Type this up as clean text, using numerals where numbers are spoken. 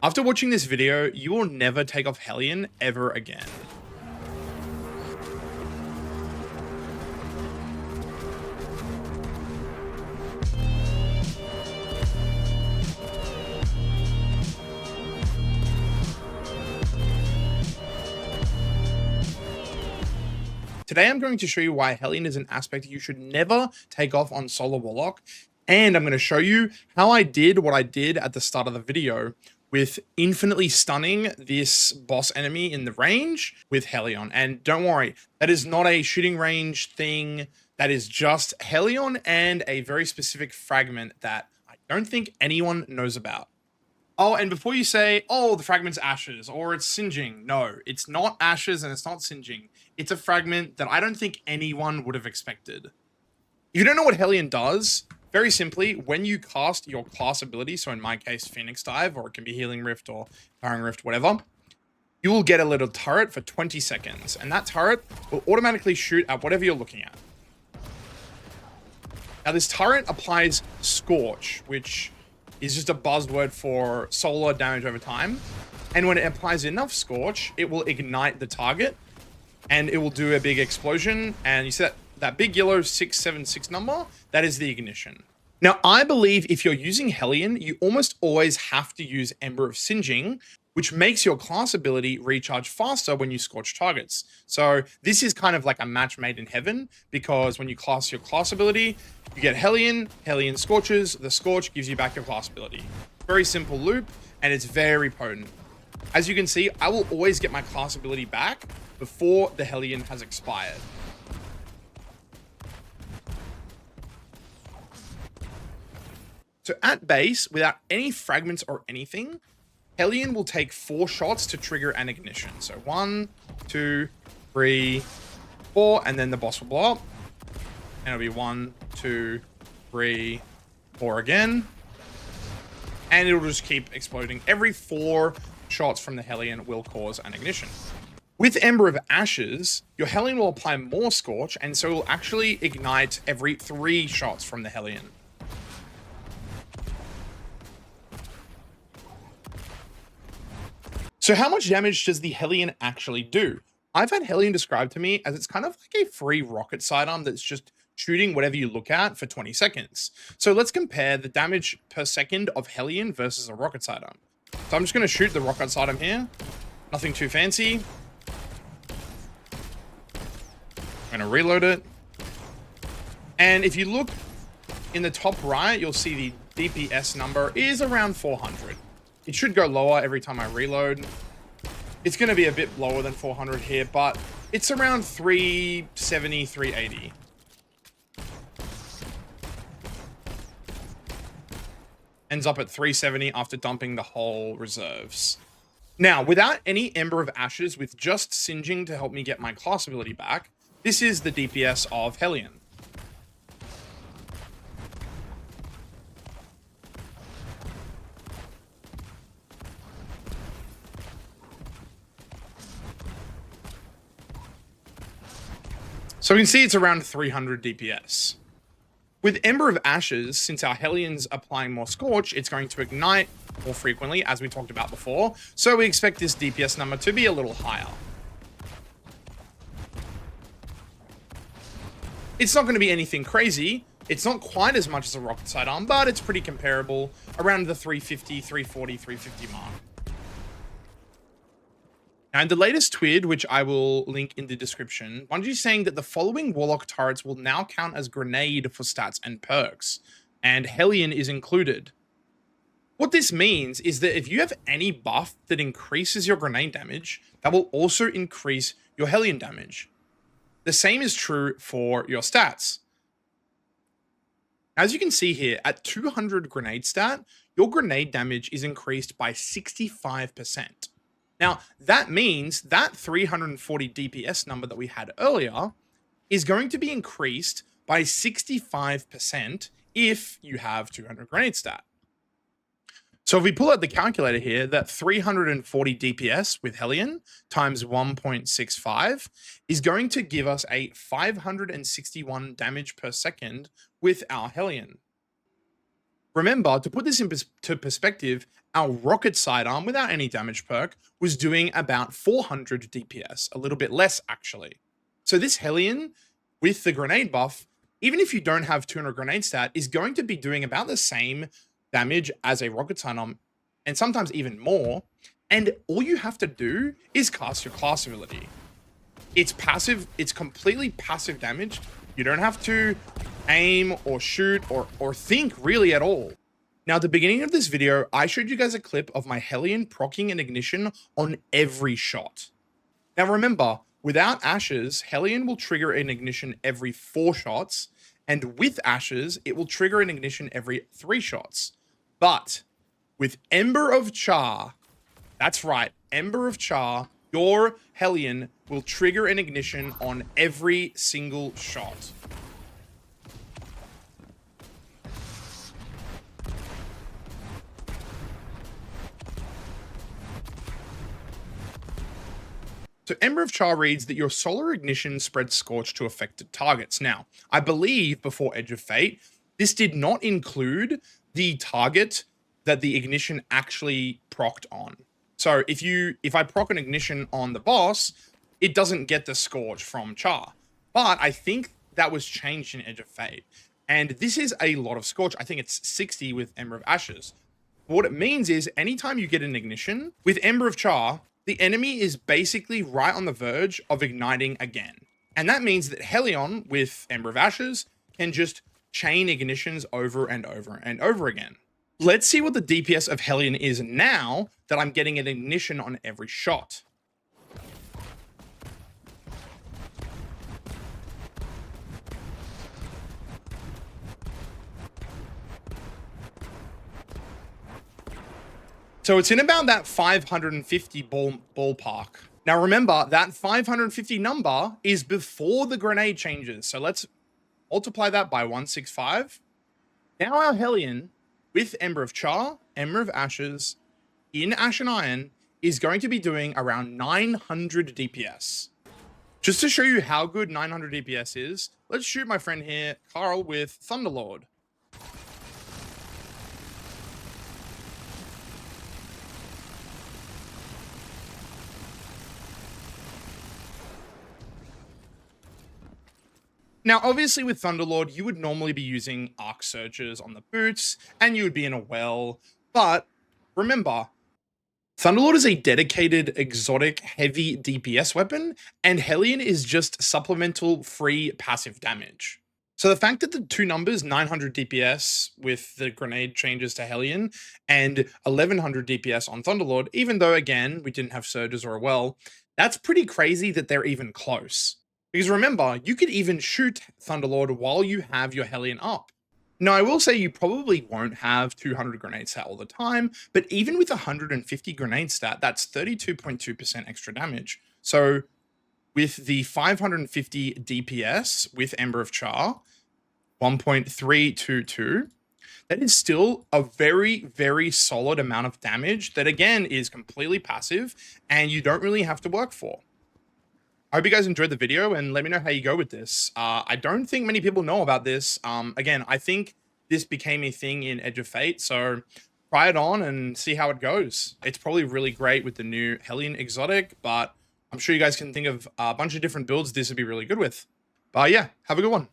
After watching this video, you will never take off Helion ever again. Today, I'm going to show you why Helion is an aspect you should never take off on Solo Warlock, and I'm going to show you how I did what I did at the start of the video with infinitely stunning this boss enemy in the range with Helion. And don't worry, that is not a shooting range thing. That is just Helion and a very specific fragment that I don't think anyone knows about. Oh, and before you say, oh, the fragment's ashes or it's singeing. No, it's not ashes and it's not singeing. It's a fragment that I don't think anyone would have expected. If you don't know what Helion does, very simply, when you cast your class ability, so in my case, Phoenix Dive, or it can be Healing Rift or Powering Rift, whatever, you will get a little turret for 20 seconds. And that turret will automatically shoot at whatever you're looking at. Now, this turret applies Scorch, which is just a buzzword for solar damage over time. And when it applies enough Scorch, it will ignite the target and it will do a big explosion. And you see that big yellow 676 number, that is the ignition. Now, I believe if you're using Helion, you almost always have to use Ember of Singeing, which makes your class ability recharge faster when you scorch targets. So this is kind of like a match made in heaven, because when you class your class ability, you get Helion, Helion scorches, the scorch gives you back your class ability. Very simple loop, and it's very potent. As you can see, I will always get my class ability back before the Helion has expired. So at base, without any fragments or anything, Helion will take 4 shots to trigger an ignition. So 1, 2, 3, 4, and then the boss will blow up. And it'll be 1, 2, 3, 4 again. And it'll just keep exploding. Every 4 shots from the Helion will cause an ignition. With Ember of Ashes, your Helion will apply more Scorch, and so it will actually ignite every 3 shots from the Helion. So how much damage does the Helion actually do? I've had Helion described to me as it's kind of like a free rocket sidearm that's just shooting whatever you look at for 20 seconds. So let's compare the damage per second of Helion versus a rocket sidearm. So I'm just going to shoot the rocket sidearm here. Nothing too fancy. I'm going to reload it. And if you look in the top right, you'll see the DPS number is around 400. It should go lower every time I reload. It's going to be a bit lower than 400 here, but it's around 370, 380. Ends up at 370 after dumping the whole reserves. Now, without any Ember of Ashes, with just Singeing to help me get my class ability back, this is the DPS of Helion. So we can see it's around 300 DPS. With Ember of Ashes, since our Helion's applying more Scorch, it's going to ignite more frequently, as we talked about before. So we expect this DPS number to be a little higher. It's not going to be anything crazy. It's not quite as much as a rocket sidearm, but it's pretty comparable, around the 350, 340, 350 mark. Now, in the latest tweet, which I will link in the description, Bungie is saying that the following Warlock turrets will now count as grenade for stats and perks, and Helion is included. What this means is that if you have any buff that increases your grenade damage, that will also increase your Helion damage. The same is true for your stats. As you can see here, at 200 grenade stat, your grenade damage is increased by 65%. Now, that means that 340 DPS number that we had earlier is going to be increased by 65% if you have 200 grenade stat. So if we pull out the calculator here, that 340 DPS with Helion times 1.65 is going to give us a 561 damage per second with our Helion. Remember, to put this into perspective, Our rocket sidearm without any damage perk was doing about 400 DPS, a little bit less actually. So this Helion with the grenade buff, even if you don't have 200 grenade stat, is going to be doing about the same damage as a rocket sidearm, and sometimes even more. And all you have to do is cast your class ability. It's passive, it's completely passive damage. You don't have to aim or shoot or think really at all. Now, at the beginning of this video, I showed you guys a clip of my Helion proccing an ignition on every shot. Now remember, without Ashes, Helion will trigger an ignition every 4 shots, and with Ashes, it will trigger an ignition every 3 shots. But with Ember of Char, that's right, Ember of Char, your Helion will trigger an ignition on every single shot. So Ember of Char reads that your solar ignition spreads Scorch to affected targets. Now, I believe before Edge of Fate, this did not include the target that the ignition actually procced on. So if I proc an ignition on the boss, it doesn't get the Scorch from Char. But I think that was changed in Edge of Fate. And this is a lot of Scorch. I think it's 60 with Ember of Ashes. What it means is anytime you get an ignition with Ember of Char, the enemy is basically right on the verge of igniting again. And that means that Helion with Ember of Ashes can just chain ignitions over and over and over again. Let's see what the DPS of Helion is now that I'm getting an ignition on every shot. So it's in about that 550 ballpark. Now remember, that 550 number is before the grenade changes. So let's multiply that by 165. Now our Helion with Ember of Char, Ember of Ashes, in Ashen Iron, is going to be doing around 900 DPS. Just to show you how good 900 DPS is, let's shoot my friend here, Carl, with Thunderlord. Now, obviously with Thunderlord, you would normally be using Arc Surges on the boots, and you would be in a well, but remember, Thunderlord is a dedicated, exotic, heavy DPS weapon, and Helion is just supplemental, free, passive damage. So the fact that the two numbers, 900 DPS with the grenade changes to Helion, and 1100 DPS on Thunderlord, even though, again, we didn't have Surges or a well, that's pretty crazy that they're even close. Because remember, you could even shoot Thunderlord while you have your Helion up. Now, I will say you probably won't have 200 grenade stat all the time, but even with 150 grenade stat, that's 32.2% extra damage. So with the 550 DPS with Ember of Char, 1.322, that is still a very, very solid amount of damage that, again, is completely passive and you don't really have to work for. I hope you guys enjoyed the video and let me know how you go with this. I don't think many people know about this. Again, I think this became a thing in Edge of Fate, so try it on and see how it goes. It's probably really great with the new Helion exotic, but I'm sure you guys can think of a bunch of different builds this would be really good with. But yeah, have a good one.